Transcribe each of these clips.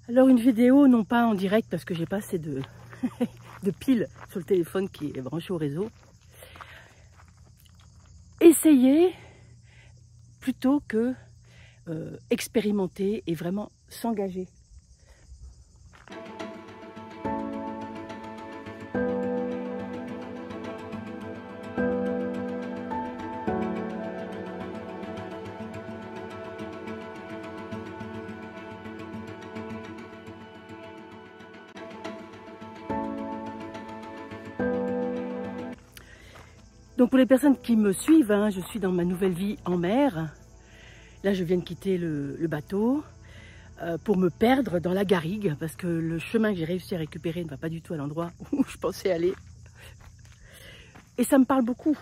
Alors une vidéo, non pas en direct parce que j'ai pas assez de, de piles sur le téléphone qui est branché au réseau. Essayez plutôt que expérimenter et vraiment s'engager. Donc pour les personnes qui me suivent, hein, je suis dans ma nouvelle vie en mer. Là, je viens de quitter le bateau pour me perdre dans la garrigue parce que le chemin que j'ai réussi à récupérer ne va pas du tout à l'endroit où je pensais aller. Et ça me parle beaucoup.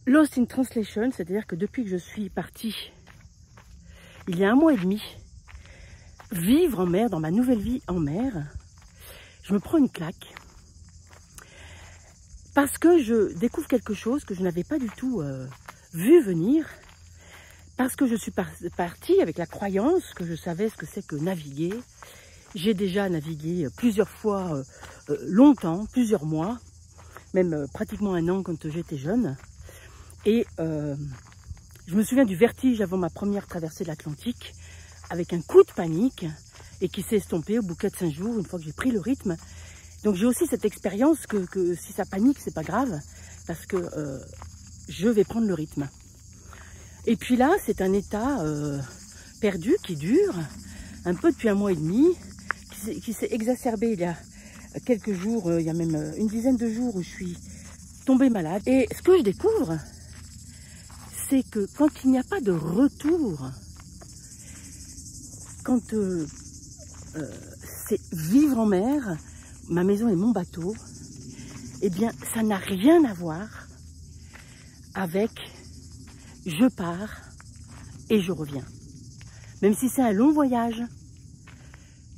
Lost in Translation, c'est-à-dire que depuis que je suis partie, il y a 1 mois et demi, vivre en mer, dans ma nouvelle vie en mer, je me prends une claque. Parce que je découvre quelque chose que je n'avais pas du tout vu venir. Parce que je suis partie avec la croyance que je savais ce que c'est que naviguer. J'ai déjà navigué plusieurs fois, longtemps, plusieurs mois, même pratiquement 1 an quand j'étais jeune. Et je me souviens du vertige avant ma première traversée de l'Atlantique, avec un coup de panique, et qui s'est estompé au bout de 4-5 jours, une fois que j'ai pris le rythme. Donc j'ai aussi cette expérience que si ça panique, c'est pas grave, parce que je vais prendre le rythme. Et puis là, c'est un état perdu qui dure un peu depuis 1 mois et demi, qui s'est exacerbé il y a quelques jours, il y a même une dizaine de jours où je suis tombée malade. Et ce que je découvre, c'est que quand il n'y a pas de retour, quand c'est vivre en mer, ma maison est mon bateau, eh bien ça n'a rien à voir avec je pars et je reviens. Même si c'est un long voyage,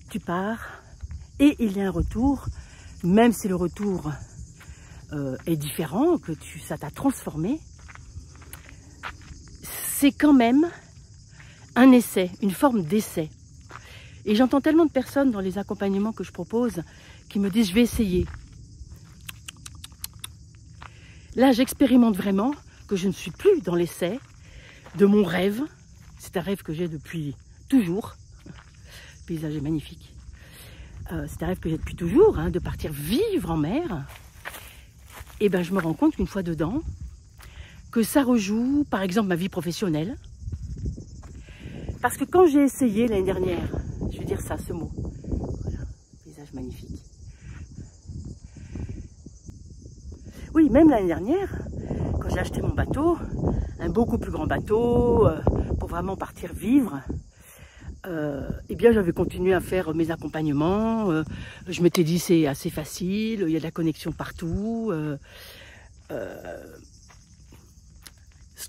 tu pars et il y a un retour, même si le retour est différent, que ça t'a transformé, c'est quand même un essai, une forme d'essai. Et j'entends tellement de personnes dans les accompagnements que je propose qui me disent « je vais essayer ». Là, j'expérimente vraiment que je ne suis plus dans l'essai de mon rêve. C'est un rêve que j'ai depuis toujours. Le paysage est magnifique. C'est un rêve que j'ai depuis toujours, hein, de partir vivre en mer. Et ben, je me rends compte qu'une fois dedans, que ça rejoue, par exemple, ma vie professionnelle. Parce que quand j'ai essayé l'année dernière, je vais dire ça, ce mot. Voilà, paysage magnifique. Oui, même l'année dernière, quand j'ai acheté mon bateau, un beaucoup plus grand bateau, pour vraiment partir vivre, eh bien j'avais continué à faire mes accompagnements. Je m'étais dit c'est assez facile, il y a de la connexion partout. Ce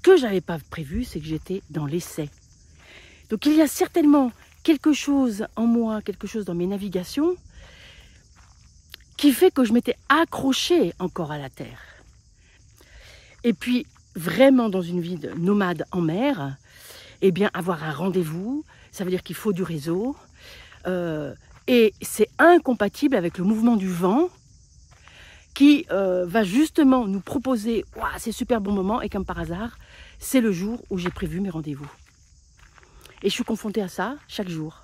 que j'avais pas prévu, c'est que j'étais dans l'essai. Donc il y a certainement quelque chose en moi, quelque chose dans mes navigations, qui fait que je m'étais accrochée encore à la terre. Et puis, vraiment dans une vie de nomade en mer, eh bien, avoir un rendez-vous, ça veut dire qu'il faut du réseau. Et c'est incompatible avec le mouvement du vent qui va justement nous proposer « Waouh, c'est super bon moment » et comme par hasard, c'est le jour où j'ai prévu mes rendez-vous. Et je suis confrontée à ça chaque jour.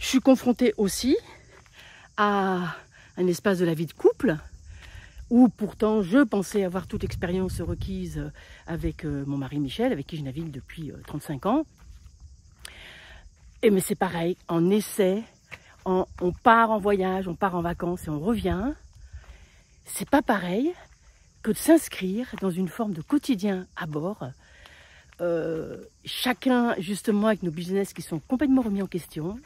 Je suis confrontée aussi à un espace de la vie de couple où pourtant je pensais avoir toute l'expérience requise avec mon mari Michel, avec qui je navigue depuis 35 ans. Et mais c'est pareil, en essai, on part en voyage, on part en vacances et on revient. C'est pas pareil que de s'inscrire dans une forme de quotidien à bord. Chacun justement avec nos business qui sont complètement remis en question.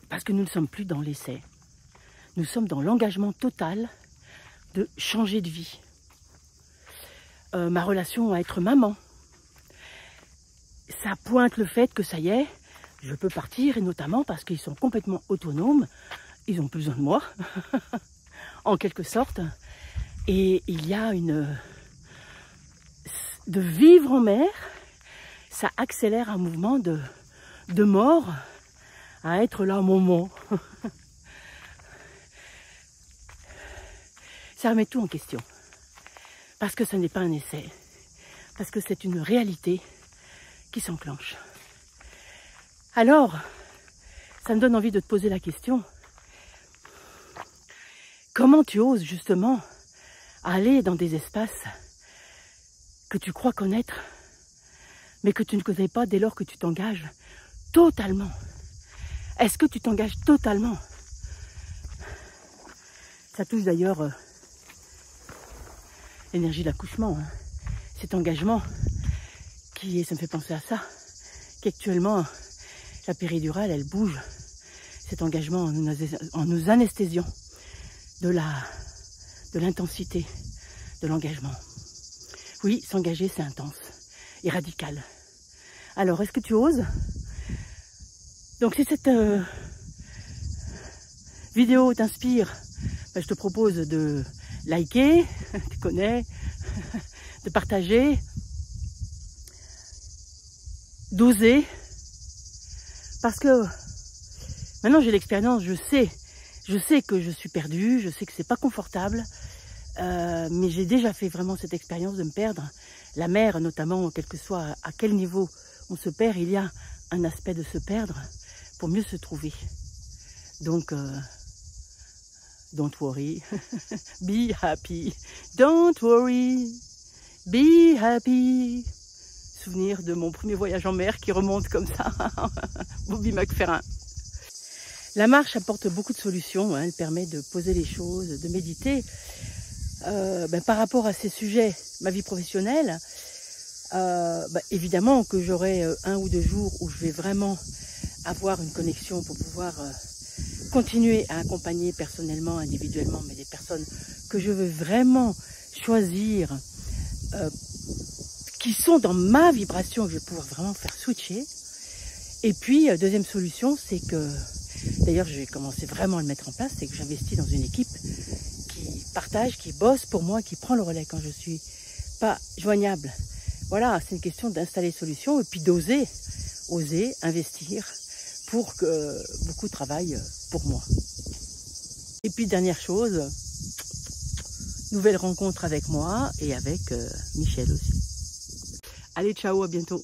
Parce que nous ne sommes plus dans l'essai. Nous sommes dans l'engagement total de changer de vie. Ma relation à être maman, ça pointe le fait que ça y est, je peux partir, et notamment parce qu'ils sont complètement autonomes, ils n'ont plus besoin de moi, en quelque sorte. Et il y a de vivre en mer, ça accélère un mouvement de de mort à être là au moment. Ça remet tout en question. Parce que ce n'est pas un essai. Parce que c'est une réalité qui s'enclenche. Alors, ça me donne envie de te poser la question. Comment tu oses justement aller dans des espaces que tu crois connaître, mais que tu ne connais pas dès lors que tu t'engages totalement? Est-ce que tu t'engages totalement? Ça touche d'ailleurs l'énergie de l'accouchement, hein. Cet engagement qui, ça me fait penser à ça, qu'actuellement la péridurale elle bouge, cet engagement en nous anesthésiant de l'intensité de l'engagement. Oui, s'engager c'est intense et radical. Alors est-ce que tu oses? Donc si cette vidéo t'inspire, ben, je te propose de liker, tu connais, de partager, d'oser, parce que maintenant j'ai l'expérience, je sais que je suis perdue, je sais que c'est pas confortable, mais j'ai déjà fait vraiment cette expérience de me perdre. La mer notamment, quel que soit à quel niveau on se perd, il y a un aspect de se perdre pour mieux se trouver. Donc, don't worry, be happy, don't worry, be happy. Souvenir de mon premier voyage en mer qui remonte comme ça, Bobby McFerrin. La marche apporte beaucoup de solutions, hein. Elle permet de poser les choses, de méditer. Par rapport à ces sujets, ma vie professionnelle, évidemment que j'aurai 1 ou 2 jours où je vais vraiment avoir une connexion pour pouvoir continuer à accompagner personnellement, individuellement, mais des personnes que je veux vraiment choisir, qui sont dans ma vibration, que je vais pouvoir vraiment faire switcher. Et puis, deuxième solution, c'est que, d'ailleurs, je vais commencer vraiment à le mettre en place, c'est que j'investis dans une équipe qui partage, qui bosse pour moi, qui prend le relais quand je suis pas joignable. Voilà, c'est une question d'installer solution et puis d'oser, investir pour que beaucoup travaillent pour moi. Et puis, dernière chose, nouvelle rencontre avec moi et avec Michel aussi. Allez, ciao, à bientôt.